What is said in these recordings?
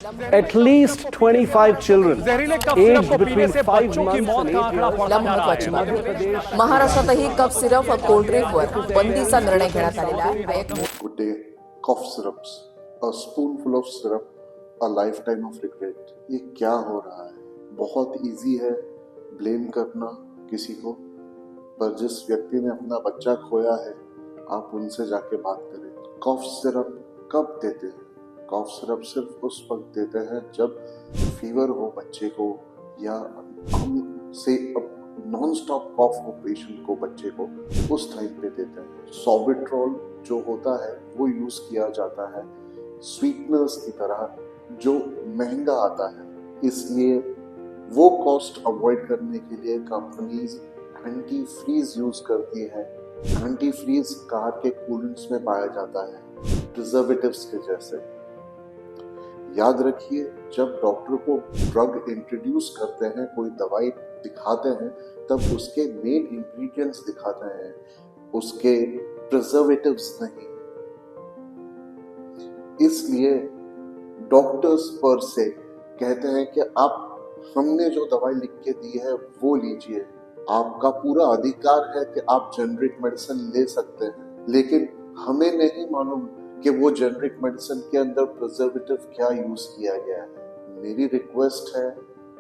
At least 25 children aged between 5 months and 8 years. महत्वाची बातमी महाराष्ट्रातही कफ सिरप व कोल्ड ड्रिंकवर बंदीचा निर्णय घेण्यात आलेला आहे. Good day. Cough syrups. A spoonful of syrup. A lifetime of regret. ये क्या हो रहा है? बहुत इजी है ब्लेम करना किसी को, पर जिस व्यक्ति ने अपना बच्चा खोया है आप उनसे जाके बात करें. कॉफ सिरप कब देते हैं? कॉफ सिरप सिर्फ उस वक्त देते हैं जब फीवर हो बच्चे को, या हम से नॉन स्टॉप कॉफ हो पेशेंट को, बच्चे को, उस टाइम पे देते हैं. सॉबिट्रॉल जो होता है वो यूज किया जाता है स्वीटनर्स की तरह, जो महंगा आता है. इसलिए वो कॉस्ट अवॉइड करने के लिए कंपनीज एंटी फ्रीज यूज करती है. एंटी फ्रीज कार के कूलेंट्स में पाया जाता है, प्रिजर्वेटिव्स के जैसे. याद रखिए, जब डॉक्टर को ड्रग इंट्रोड्यूस करते हैं, कोई दवाई दिखाते हैं, तब उसके मेन इंग्रेडिएंट्स दिखाते हैं, उसके प्रिजर्वेटिव्स नहीं. इसलिए डॉक्टर्स पर से कहते हैं कि आप, हमने जो दवाई लिख के दी है वो लीजिए. आपका पूरा अधिकार है कि आप जेनरिक मेडिसिन ले सकते हैं, लेकिन हमें नहीं मालूम कि वो जेनरिक मेडिसिन के अंदर प्रिजर्वेटिव क्या यूज किया गया है. मेरी रिक्वेस्ट है,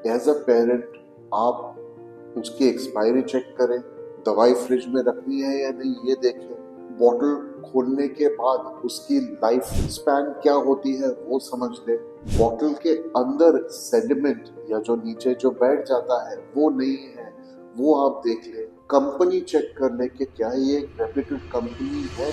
एज अ पेरेंट आप उसकी एक्सपायरी चेक करें, दवाई फ्रिज में रखनी है या नहीं ये देखें, बॉटल खोलने के बाद उसकी लाइफ स्पैन क्या होती है वो समझ ले. बॉटल के अंदर सेडिमेंट या जो नीचे जो बैठ जाता है वो नहीं है, वो आप देख ले. कंपनी चेक कर ले कि क्या ये एक रेप्यूटेड कंपनी है.